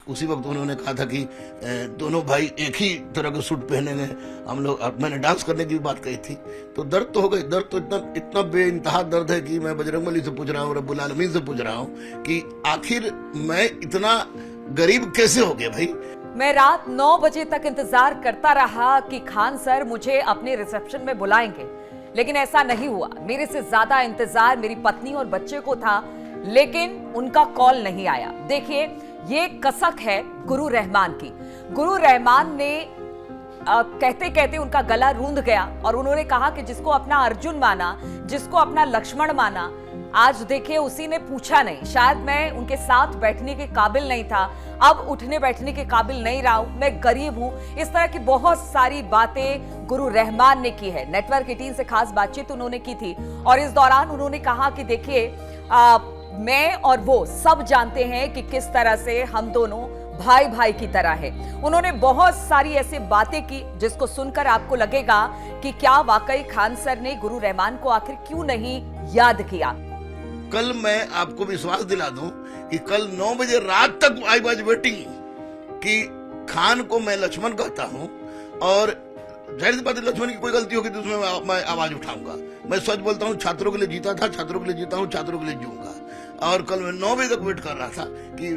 उसी वक्त उन्होंने कहा था कि दोनों भाई एक ही तरह के सूट पहनेंगे हम लोग। मैंने डांस करने की भी बात कही थी। तो दर्द तो हो गई, दर्द तो इतना इतना बेइंतहा दर्द है कि मैं बजरंगबली से पूछ रहा हूँ, रब्बुल आलमीन से पूछ रहा हूँ कि आखिर मैं इतना गरीब कैसे हो गया भाई। मैं रात 9 बजे तक इंतजार करता रहा कि खान सर मुझे अपने रिसेप्शन में बुलाएंगे, लेकिन ऐसा नहीं हुआ। मेरे से ज्यादा इंतजार मेरी पत्नी और बच्चे को था, लेकिन उनका कॉल नहीं आया। देखिए, ये कसक है गुरु रहमान की। गुरु रहमान ने कहते कहते उनका गला रूंध गया और उन्होंने कहा कि जिसको अपना अर्जुन माना, जिसको अपना लक्ष्मण माना, आज देखिए उसी ने पूछा नहीं। शायद मैं उनके साथ बैठने के काबिल नहीं था, अब उठने बैठने के काबिल नहीं रहा हूं, मैं गरीब हूं। इस तरह की बहुत सारी बातें गुरु रहमान ने की है। नेटवर्क 18 से खास बातचीत उन्होंने की थी और इस दौरान उन्होंने कहा कि देखिए मैं और वो सब जानते हैं कि किस तरह से हम दोनों भाई भाई की तरह है। उन्होंने बहुत सारी ऐसी बातें की जिसको सुनकर आपको लगेगा कि क्या वाकई खान सर ने गुरु रहमान को आखिर क्यों नहीं याद किया। कल मैं आपको विश्वास दिला दूं कि कल 9 बजे रात तक आई वाज वेटिंग कि खान को मैं लक्ष्मण कहता हूं, और जाहिर सी बात है लक्ष्मण की कोई गलती होगी तो उसमें मैं आवाज उठाऊंगा। मैं सच बोलता हूं, छात्रों के लिए जीता था, छात्रों के लिए जीता हूं, छात्रों के लिए जीऊंगा। और कल मैं 9 बजे तक वेट कर रहा था कि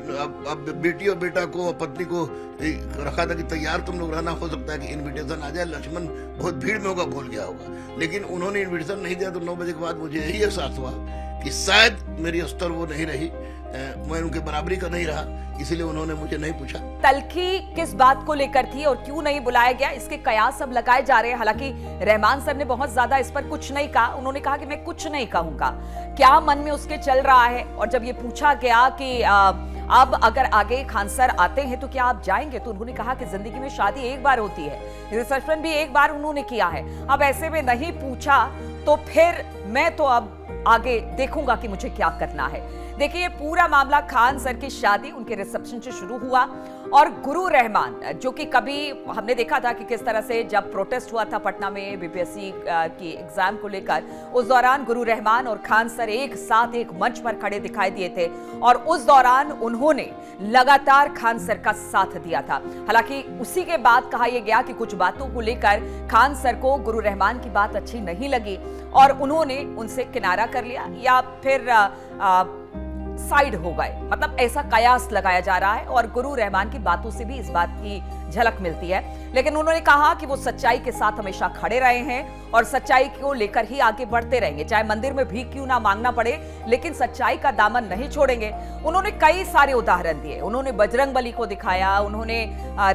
अब बेटी और बेटा को और पत्नी को रखा था कि तैयार तुम लोग रहना, हो सकता है कि इनविटेशन आ जाए। लक्ष्मण बहुत भीड़ में होगा, भूल गया होगा, लेकिन उन्होंने इनविटेशन नहीं दिया। तो 9 बजे के बाद मुझे यही एहसास हुआ कि शायद मेरी स्तर वो नहीं रही, मैं उनके बराबरी का नहीं रहा, इसीलिए उन्होंने मुझे नहीं पूछा। तलखी किस बात को लेकर थी और क्यों नहीं बुलाया गया, इसके कयास सब लगाए जा रहे हैं। हालांकि रहमान सर ने बहुत ज्यादा इस पर कुछ नहीं कहा। उन्होंने कहा कि मैं कुछ नहीं कहूंगा, क्या मन में उसके चल रहा है। और जब ये पूछा गया कि अब अगर आगे खान सर आते हैं तो क्या आप जाएंगे, तो उन्होंने कहा कि जिंदगी में शादी एक बार होती है, रिसेप्शन भी एक बार उन्होंने किया है। अब ऐसे में नहीं पूछा तो फिर मैं तो अब आगे देखूंगा कि मुझे क्या करना है। देखिए, पूरा मामला खान सर की शादी उनके रिसेप्शन से शुरू हुआ और गुरु रहमान, जो कि कभी हमने देखा था कि किस तरह से जब प्रोटेस्ट हुआ था पटना में बीपीएससी की एग्जाम को लेकर, उस दौरान गुरु रहमान और खान सर एक साथ एक मंच पर खड़े दिखाई दिए थे और उस दौरान उन्होंने लगातार खान सर का साथ दिया था। हालांकि उसी के बाद कहा यह गया कि कुछ बातों को लेकर खान सर को गुरु रहमान की बात अच्छी नहीं लगी और उन्होंने उनसे किनारा कर लिया या फिर साइड हो गए। मतलब ऐसा कयास लगाया जा रहा है और गुरु रहमान की बातों से भी इस बात की झलक मिलती है। लेकिन उन्होंने कहा कि वो सच्चाई के साथ हमेशा खड़े रहे हैं और सच्चाई को लेकर ही आगे बढ़ते रहेंगे, चाहे मंदिर में भीख क्यों ना मांगना पड़े, लेकिन सच्चाई का दामन नहीं छोड़ेंगे। उन्होंने कई सारे उदाहरण दिए, उन्होंने बजरंगबली को दिखाया, उन्होंने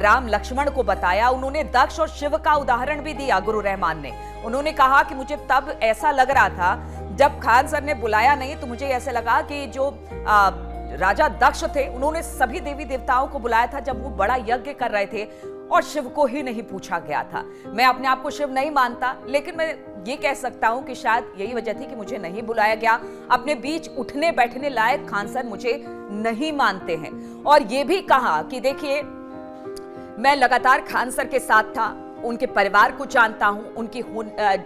राम लक्ष्मण को बताया, उन्होंने दक्ष और शिव का उदाहरण भी दिया गुरु रहमान ने। उन्होंने कहा कि मुझे तब ऐसा लग रहा था जब खान सर ने बुलाया नहीं तो मुझे ऐसे लगा कि जो राजा दक्ष थे उन्होंने सभी देवी देवताओं को बुलाया था जब वो बड़ा यज्ञ कर रहे थे और शिव को ही नहीं पूछा गया था। मैं अपने आप को शिव नहीं मानता, लेकिन मैं ये कह सकता हूं कि शायद यही वजह थी कि मुझे नहीं बुलाया गया। अपने बीच उठने बैठने लायक खान सर मुझे नहीं मानते हैं। और ये भी कहा कि देखिए, मैं लगातार खान सर के साथ था, उनके परिवार को जानता हूं, उनकी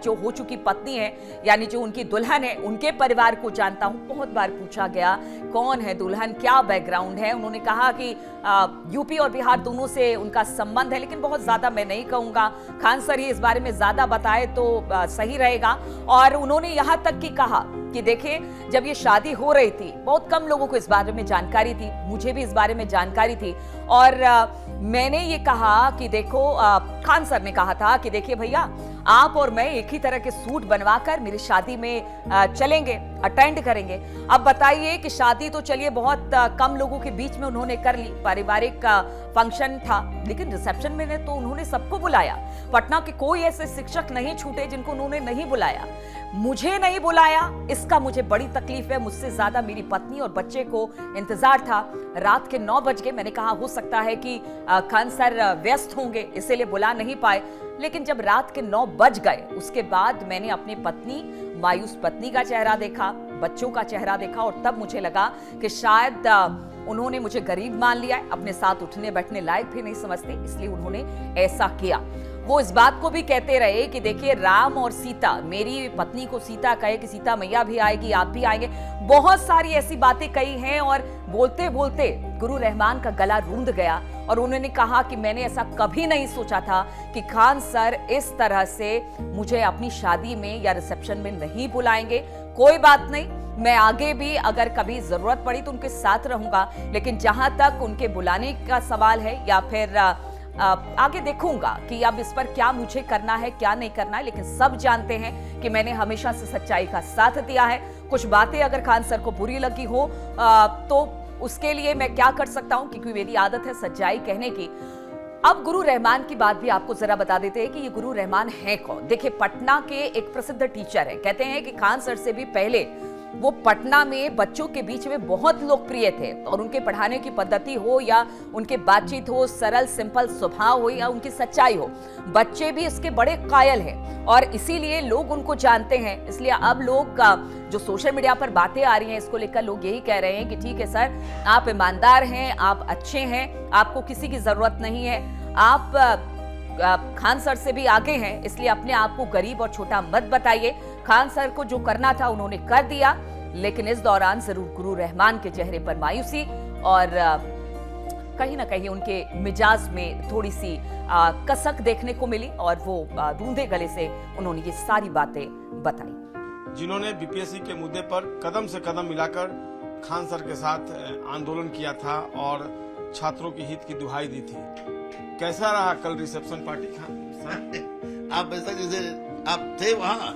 जो हो चुकी पत्नी है यानी जो उनकी दुल्हन है उनके परिवार को जानता हूं। बहुत बार पूछा गया कौन है दुल्हन, क्या बैकग्राउंड है। उन्होंने कहा कि यूपी और बिहार दोनों से उनका संबंध है, लेकिन बहुत ज्यादा मैं नहीं कहूंगा, खान सर ही इस बारे में ज्यादा बताए तो सही रहेगा। और उन्होंने यहां तक कि कहा कि देखिए, जब ये शादी हो रही थी बहुत कम लोगों को इस बारे में जानकारी थी, मुझे भी इस बारे में जानकारी थी और मैंने ये कहा कि देखो, खान सर ने कहा था कि देखिए भैया, आप और मैं एक ही तरह के सूट बनवाकर मेरी शादी में चलेंगे, अटेंड करेंगे। अब बताइए कि शादी तो चलिए बहुत कम लोगों के बीच में उन्होंने कर ली, पारिवारिक फंक्शन था, लेकिन रिसेप्शन में तो उन्होंने सबको बुलाया। पटना के कोई ऐसे शिक्षक नहीं छूटे जिनको उन्होंने नहीं बुलाया। मुझे नहीं बुलाया, इसका मुझे बड़ी तकलीफ है। मुझसे ज्यादा मेरी पत्नी और बच्चे को इंतजार था। रात के 9 बज गए। मैंने कहा हो सकता है कि खान सर व्यस्त होंगे इसीलिए बुला नहीं पाए, लेकिन जब रात के 9 बज गए उसके बाद मैंने अपनी पत्नी, मायूस पत्नी का चेहरा देखा, बच्चों का चेहरा देखा और तब मुझे लगा कि शायद उन्होंने मुझे गरीब मान लिया है, अपने साथ उठने बैठने लायक भी नहीं समझते, इसलिए उन्होंने ऐसा किया। वो इस बात को भी कहते रहे कि देखिए, राम और सीता, मेरी पत्नी को सीता कहे कि सीता मैया भी आएगी, आप भी आएंगे। बहुत सारी ऐसी बातें कही हैं और बोलते बोलते गुरु रहमान का गला रूंध गया और उन्होंने कहा कि मैंने ऐसा कभी नहीं सोचा था कि खान सर इस तरह से मुझे अपनी शादी में या रिसेप्शन में नहीं बुलाएंगे। कोई बात नहीं, मैं आगे भी अगर कभी जरूरत पड़ी तो उनके साथ रहूंगा, लेकिन जहां तक उनके बुलाने का सवाल है या फिर आगे देखूंगा कि अब इस पर क्या मुझे करना है क्या नहीं करना है, लेकिन सब जानते हैं कि मैंने हमेशा से सच्चाई का साथ दिया है। कुछ बातें अगर खान सर को बुरी लगी हो तो उसके लिए मैं क्या कर सकता हूं, क्योंकि मेरी आदत है सच्चाई कहने की। अब गुरु रहमान की बात भी आपको जरा बता देते हैं कि ये गुरु रहमान है कौन। देखिए, पटना के एक प्रसिद्ध टीचर है। कहते हैं कि खान सर से भी पहले वो पटना में बच्चों के बीच में बहुत लोकप्रिय थे और उनके पढ़ाने की पद्धति हो या उनके बातचीत हो, सरल सिंपल स्वभाव हो या उनकी सच्चाई हो, बच्चे भी इसके बड़े कायल हैं और इसीलिए लोग उनको जानते हैं। इसलिए अब लोग जो सोशल मीडिया पर बातें आ रही हैं इसको लेकर लोग यही कह रहे हैं कि ठीक है सर, आप ईमानदार हैं, आप अच्छे हैं, आपको किसी की जरूरत नहीं है, आप खान सर से भी आगे हैं, इसलिए अपने आप को गरीब और छोटा मत बताइए। खान सर को जो करना था उन्होंने कर दिया, लेकिन इस दौरान जरूर गुरु रहमान के चेहरे पर मायूसी और कहीं ना कहीं उनके मिजाज में थोड़ी सी कसक देखने को मिली और वो रूंधे गले से उन्होंने ये सारी बातें बताई। जिन्होंने बीपीएससी के मुद्दे पर कदम से कदम मिलाकर खान सर के साथ आंदोलन किया था और छात्रों के हित की दुहाई दी थी। कैसा रहा कल रिसेप्शन पार्टी खान सर? आप ऐसा जैसे आप थे वहाँ।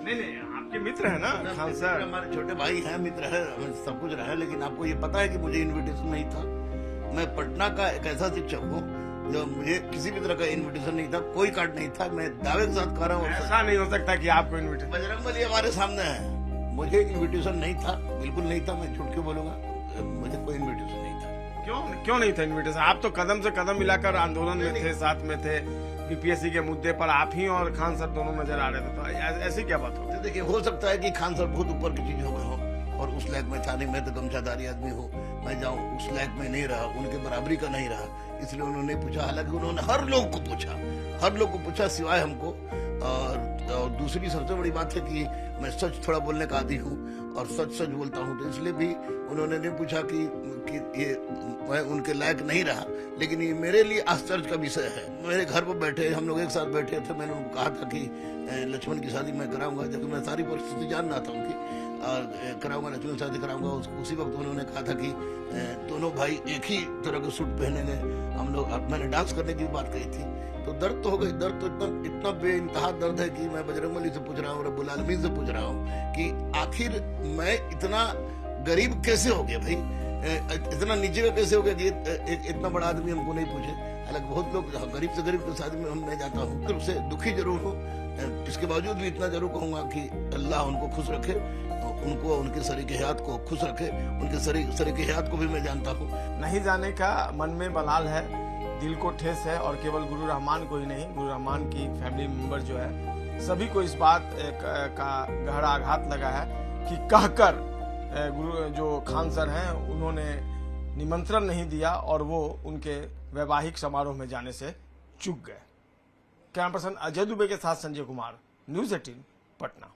नहीं, आपके मित्र है ना खान सर? हमारे छोटे भाई हैं, मित्र है, सब कुछ रहा है, लेकिन आपको ये पता है कि मुझे इनविटेशन नहीं था। मैं पटना का एक ऐसा शिक्षक हूँ जो मुझे किसी भी तरह का इनविटेशन नहीं था, कोई कार्ड नहीं था। मैं दावे के साथ कह रहा हूँ, ऐसा नहीं हो सकता कि आपको इनविटेशन। बजरंगबली हमारे सामने है, मुझे इनविटेशन नहीं था, बिल्कुल नहीं था। मैं झूठ क्यों बोलूंगा, मुझे कोई इनविटेशन नहीं था। क्यों नहीं था इनविटेशन? आप तो कदम से कदम मिलाकर आंदोलन में थे, साथ में थे। बीपीएससी के मुद्दे पर आप ही और खान सर दोनों नजर आ रहे थे, तो ऐसी क्या बात हो? देखिए, हो सकता है कि खान सर बहुत ऊपर की चीज हो गए हो और उस लायक में था नहीं। मैं तो गमछाधारी आदमी हूँ, मैं जाऊँ उस लायक में नहीं रहा, उनके बराबरी का नहीं रहा, इसलिए उन्होंने पूछा। हालांकि उन्होंने हर लोग को पूछा सिवाय हमको। और दूसरी सबसे बड़ी बात है कि मैं सच थोड़ा बोलने का आदी हूँ और सच बोलता हूँ, तो इसलिए भी उन्होंने नहीं पूछा कि ये मैं उनके लायक नहीं रहा। लेकिन ये मेरे लिए आश्चर्य का विषय है। मेरे घर पर बैठे, हम लोग एक साथ बैठे थे, मैंने उनको कहा था कि लक्ष्मण की शादी मैं कराऊंगा, जबकि मैं सारी परिस्थिति जान रहा था उनकी, और कराऊंगा, लक्ष्मण की शादी कराऊंगा। उसी वक्त उन्होंने कहा था कि दोनों भाई एक ही तरह का सूट पहनेंगे हम लोग। मैंने डांस करने की बात कही थी, तो दर्द तो हो गई। दर्द तो इतना बेइंतहा दर्द है कि मैं बजरंगबली से पूछ रहा हूँ, रब्बुल आलमीन से पूछ रहा हूँ कि आखिर मैं इतना गरीब कैसे हो गया भाई, इतना नीचे का कैसे हो गया कि इतना बड़ा आदमी हमको नहीं पूछे। हालांकि बहुत लोग गरीब से गरीब की शादी में हम नहीं जाता हूँ, सिर्फ से दुखी जरूर हूँ। इसके बावजूद भी इतना जरूर कहूंगा कि अल्लाह उनको खुश रखे, उनको उनके शरीक हयात को खुश रखे। उनके शरीक हयात को भी मैं जानता हूँ। नहीं जाने का मन में बलाल है, दिल को ठेस है, और केवल गुरु रहमान को ही नहीं, गुरु रहमान की फैमिली मेंबर जो है सभी को इस बात का गहरा आघात लगा है कि कहकर गुरु जो खान सर हैं उन्होंने निमंत्रण नहीं दिया और वो उनके वैवाहिक समारोह में जाने से चूक गए। कैमरा पर्सन अजय दुबे के साथ संजय कुमार, न्यूज़ 18 पटना।